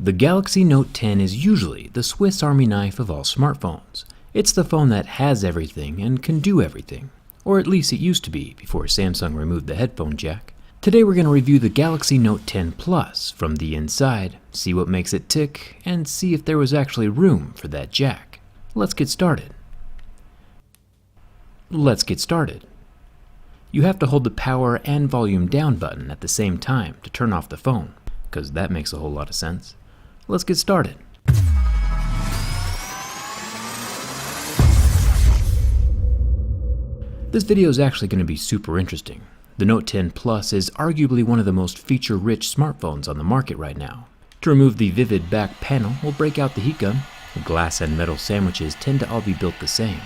The Galaxy Note 10 is usually the Swiss Army knife of all smartphones. It's the phone that has everything and can do everything. Or at least it used to be before Samsung removed the headphone jack. Today we're going to review the Galaxy Note 10 Plus from the inside, see what makes it tick, and see if there was actually room for that jack. Let's get started. You have to hold the power and volume down button at the same time to turn off the phone, because that makes a whole lot of sense. Let's get started. This video is actually going to be super interesting. The Note 10 Plus is arguably one of the most feature-rich smartphones on the market right now. To remove the vivid back panel, we'll break out the heat gun. The glass and metal sandwiches tend to all be built the same.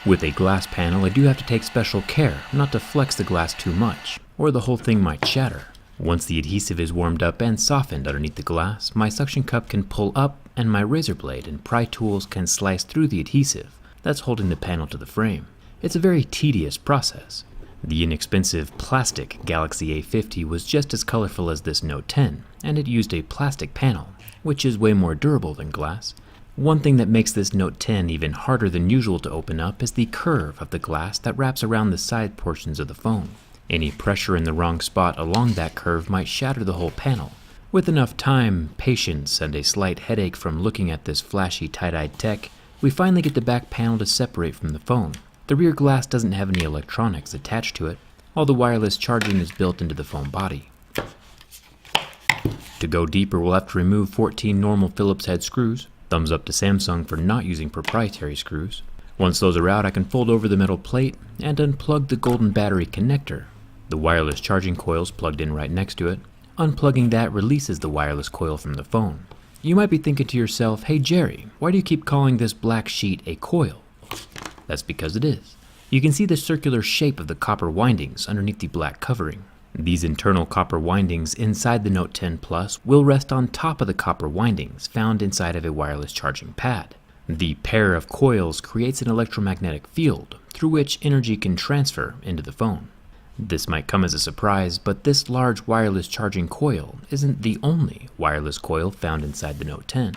With a glass panel, I do have to take special care not to flex the glass too much, or the whole thing might shatter. Once the adhesive is warmed up and softened underneath the glass, my suction cup can pull up and my razor blade and pry tools can slice through the adhesive that's holding the panel to the frame. It's a very tedious process. The inexpensive plastic Galaxy A50 was just as colorful as this Note 10, and it used a plastic panel, which is way more durable than glass. One thing that makes this Note 10 even harder than usual to open up is the curve of the glass that wraps around the side portions of the phone. Any pressure in the wrong spot along that curve might shatter the whole panel. With enough time, patience, and a slight headache from looking at this flashy tie-dyed tech, we finally get the back panel to separate from the phone. The rear glass doesn't have any electronics attached to it. All the wireless charging is built into the phone body. To go deeper, we'll have to remove 14 normal Phillips head screws. Thumbs up to Samsung for not using proprietary screws. Once those are out, I can fold over the metal plate and unplug the golden battery connector. The wireless charging coil is plugged in right next to it. Unplugging that releases the wireless coil from the phone. You might be thinking to yourself, hey Jerry, why do you keep calling this black sheet a coil? That's because it is. You can see the circular shape of the copper windings underneath the black covering. These internal copper windings inside the Note 10 Plus will rest on top of the copper windings found inside of a wireless charging pad. The pair of coils creates an electromagnetic field through which energy can transfer into the phone. This might come as a surprise, but this large wireless charging coil isn't the only wireless coil found inside the Note 10.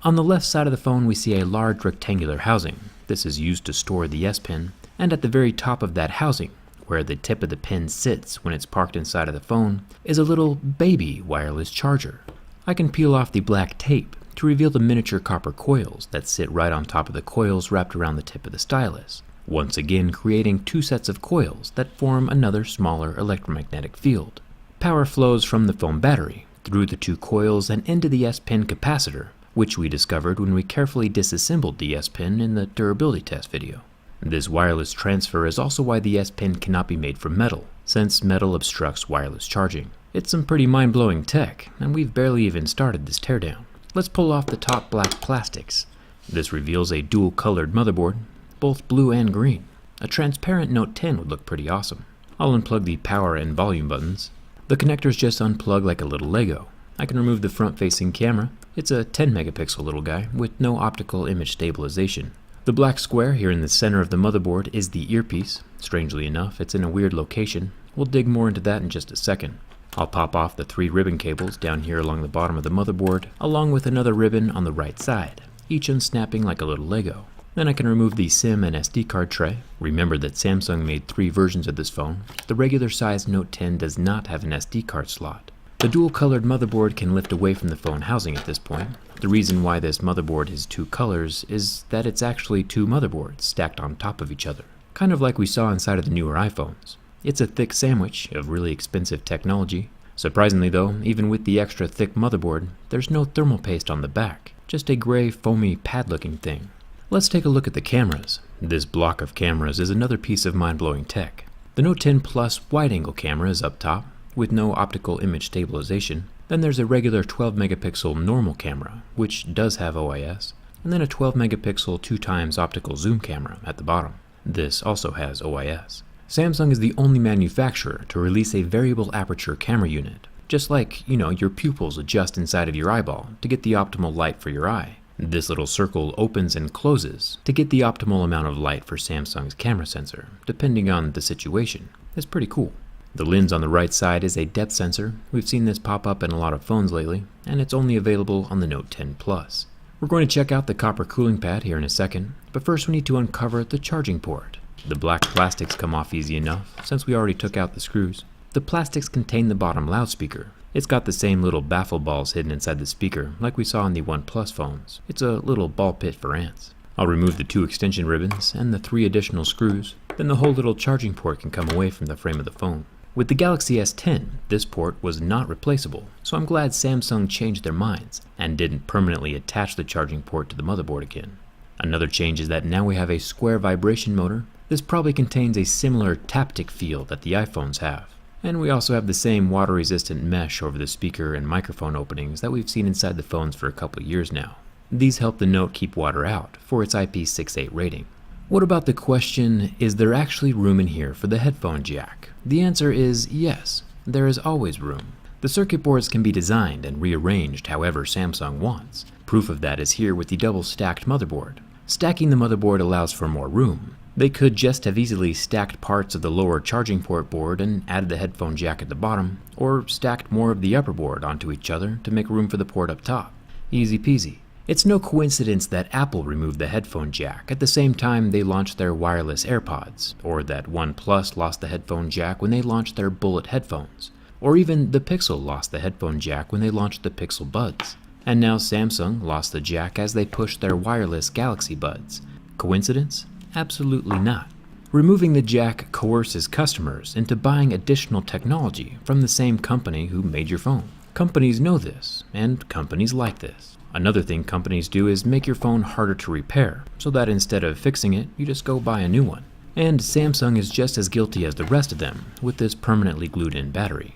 On the left side of the phone we see a large rectangular housing. This is used to store the S Pen, and at the very top of that housing, where the tip of the pin sits when it's parked inside of the phone, is a little baby wireless charger. I can peel off the black tape to reveal the miniature copper coils that sit right on top of the coils wrapped around the tip of the stylus, once again creating two sets of coils that form another smaller electromagnetic field. Power flows from the phone battery through the two coils and into the S Pen capacitor, which we discovered when we carefully disassembled the S Pen in the durability test video. This wireless transfer is also why the S Pen cannot be made from metal, since metal obstructs wireless charging. It's some pretty mind-blowing tech, and we've barely even started this teardown. Let's pull off the top black plastics. This reveals a dual-colored motherboard, both blue and green. A transparent Note 10 would look pretty awesome. I'll unplug the power and volume buttons. The connectors just unplug like a little Lego. I can remove the front-facing camera. It's a 10 megapixel little guy with no optical image stabilization. The black square here in the center of the motherboard is the earpiece. Strangely enough, it's in a weird location. We'll dig more into that in just a second. I'll pop off the 3 ribbon cables down here along the bottom of the motherboard, along with another ribbon on the right side, each unsnapping like a little Lego. Then I can remove the SIM and SD card tray. Remember that Samsung made 3 versions of this phone. The regular size Note 10 does not have an SD card slot. The dual-colored motherboard can lift away from the phone housing at this point. The reason why this motherboard is 2 colors is that it's actually 2 motherboards stacked on top of each other, kind of like we saw inside of the newer iPhones. It's a thick sandwich of really expensive technology. Surprisingly though, even with the extra thick motherboard, there's no thermal paste on the back, just a gray foamy pad-looking thing. Let's take a look at the cameras. This block of cameras is another piece of mind-blowing tech. The Note 10 Plus wide-angle camera is up top, with no optical image stabilization. Then there's a regular 12 megapixel normal camera, which does have OIS, and then a 12 megapixel 2x optical zoom camera at the bottom. This also has OIS. Samsung is the only manufacturer to release a variable aperture camera unit, just like, your pupils adjust inside of your eyeball to get the optimal light for your eye. This little circle opens and closes to get the optimal amount of light for Samsung's camera sensor, depending on the situation. It's pretty cool. The lens on the right side is a depth sensor. We've seen this pop up in a lot of phones lately, and it's only available on the Note 10 Plus. We're going to check out the copper cooling pad here in a second, but first we need to uncover the charging port. The black plastics come off easy enough, since we already took out the screws. The plastics contain the bottom loudspeaker. It's got the same little baffle balls hidden inside the speaker, like we saw in the OnePlus phones. It's a little ball pit for ants. I'll remove the 2 extension ribbons and the 3 additional screws, then the whole little charging port can come away from the frame of the phone. With the Galaxy S10, this port was not replaceable, so I'm glad Samsung changed their minds and didn't permanently attach the charging port to the motherboard again. Another change is that now we have a square vibration motor. This probably contains a similar taptic feel that the iPhones have. And we also have the same water-resistant mesh over the speaker and microphone openings that we've seen inside the phones for a couple of years now. These help the Note keep water out for its IP68 rating. What about the question, is there actually room in here for the headphone jack? The answer is yes, there is always room. The circuit boards can be designed and rearranged however Samsung wants. Proof of that is here with the double-stacked motherboard. Stacking the motherboard allows for more room. They could just have easily stacked parts of the lower charging port board and added the headphone jack at the bottom, or stacked more of the upper board onto each other to make room for the port up top. Easy peasy. It's no coincidence that Apple removed the headphone jack at the same time they launched their wireless AirPods, or that OnePlus lost the headphone jack when they launched their Bullet headphones, or even the Pixel lost the headphone jack when they launched the Pixel Buds. And now Samsung lost the jack as they pushed their wireless Galaxy Buds. Coincidence? Absolutely not. Removing the jack coerces customers into buying additional technology from the same company who made your phone. Companies know this, and companies like this. Another thing companies do is make your phone harder to repair, so that instead of fixing it, you just go buy a new one. And Samsung is just as guilty as the rest of them with this permanently glued-in battery.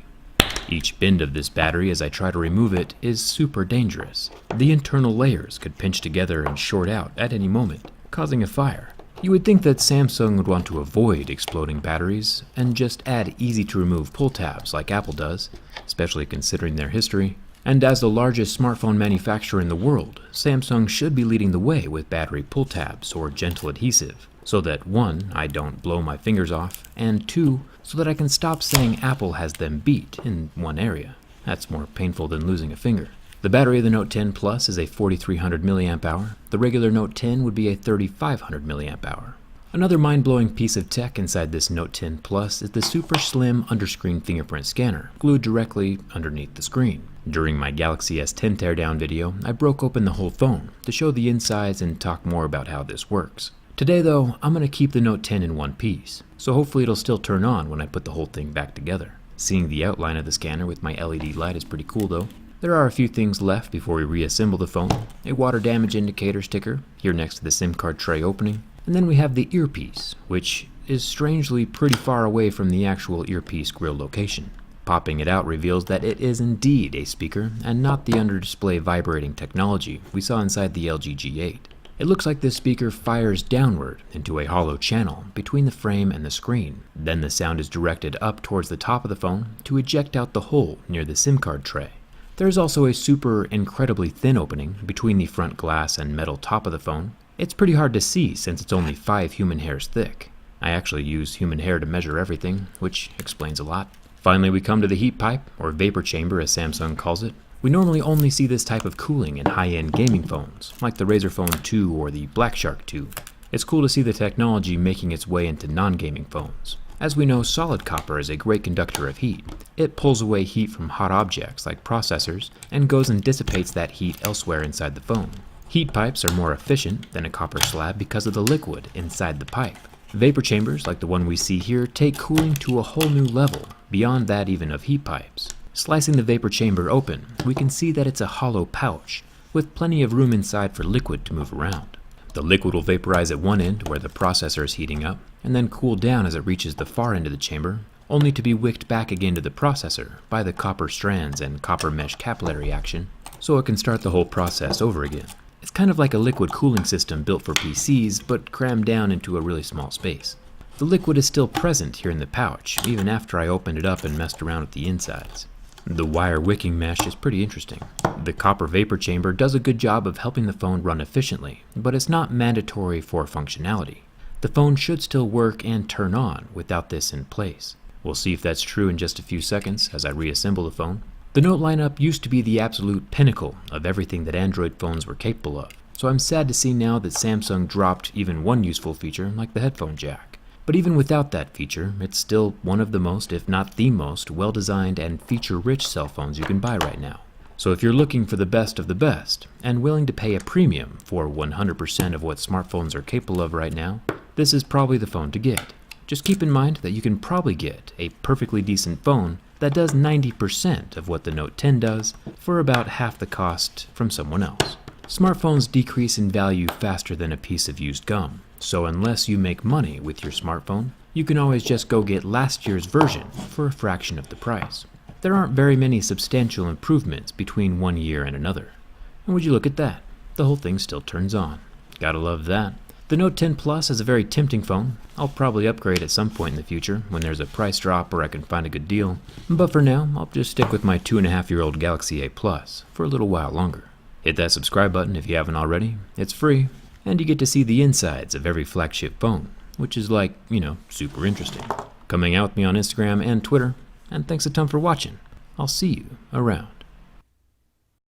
Each bend of this battery as I try to remove it is super dangerous. The internal layers could pinch together and short out at any moment, causing a fire. You would think that Samsung would want to avoid exploding batteries and just add easy-to-remove pull tabs like Apple does, especially considering their history. And as the largest smartphone manufacturer in the world, Samsung should be leading the way with battery pull tabs or gentle adhesive, so that 1, I don't blow my fingers off, and 2, so that I can stop saying Apple has them beat in one area. That's more painful than losing a finger. The battery of the Note 10 Plus is a 4300 mAh. The regular Note 10 would be a 3500 mAh. Another mind-blowing piece of tech inside this Note 10 Plus is the super slim underscreen fingerprint scanner, glued directly underneath the screen. During my Galaxy S10 teardown video, I broke open the whole phone to show the insides and talk more about how this works. Today though, I'm going to keep the Note 10 in one piece, so hopefully it'll still turn on when I put the whole thing back together. Seeing the outline of the scanner with my LED light is pretty cool though. There are a few things left before we reassemble the phone. A water damage indicator sticker here next to the SIM card tray opening. And then we have the earpiece, which is strangely pretty far away from the actual earpiece grill location. Popping it out reveals that it is indeed a speaker and not the under-display vibrating technology we saw inside the LG G8. It looks like this speaker fires downward into a hollow channel between the frame and the screen. Then the sound is directed up towards the top of the phone to eject out the hole near the SIM card tray. There is also a super incredibly thin opening between the front glass and metal top of the phone. It's pretty hard to see since it's only 5 human hairs thick. I actually use human hair to measure everything, which explains a lot. Finally, we come to the heat pipe, or vapor chamber as Samsung calls it. We normally only see this type of cooling in high-end gaming phones, like the Razer Phone 2 or the Black Shark 2. It's cool to see the technology making its way into non-gaming phones. As we know, solid copper is a great conductor of heat. It pulls away heat from hot objects like processors and goes and dissipates that heat elsewhere inside the phone. Heat pipes are more efficient than a copper slab because of the liquid inside the pipe. Vapor chambers, like the one we see here, take cooling to a whole new level, beyond that even of heat pipes. Slicing the vapor chamber open, we can see that it's a hollow pouch, with plenty of room inside for liquid to move around. The liquid will vaporize at one end where the processor is heating up, and then cool down as it reaches the far end of the chamber, only to be wicked back again to the processor by the copper strands and copper mesh capillary action, so it can start the whole process over again. It's kind of like a liquid cooling system built for PCs, but crammed down into a really small space. The liquid is still present here in the pouch, even after I opened it up and messed around with the insides. The wire wicking mesh is pretty interesting. The copper vapor chamber does a good job of helping the phone run efficiently, but it's not mandatory for functionality. The phone should still work and turn on without this in place. We'll see if that's true in just a few seconds as I reassemble the phone. The Note lineup used to be the absolute pinnacle of everything that Android phones were capable of, so I'm sad to see now that Samsung dropped even one useful feature like the headphone jack. But even without that feature, it's still one of the most, if not the most, well-designed and feature-rich cell phones you can buy right now. So if you're looking for the best of the best, and willing to pay a premium for 100% of what smartphones are capable of right now, this is probably the phone to get. Just keep in mind that you can probably get a perfectly decent phone that does 90% of what the Note 10 does for about half the cost from someone else. Smartphones decrease in value faster than a piece of used gum, so unless you make money with your smartphone, you can always just go get last year's version for a fraction of the price. There aren't very many substantial improvements between one year and another. And would you look at that? The whole thing still turns on. Gotta love that. The Note 10 Plus is a very tempting phone. I'll probably upgrade at some point in the future when there's a price drop or I can find a good deal. But for now, I'll just stick with my 2.5-year-old Galaxy A Plus for a little while longer. Hit that subscribe button if you haven't already. It's free, and you get to see the insides of every flagship phone, which is like, super interesting. Come hang out with me on Instagram and Twitter, and thanks a ton for watching. I'll see you around.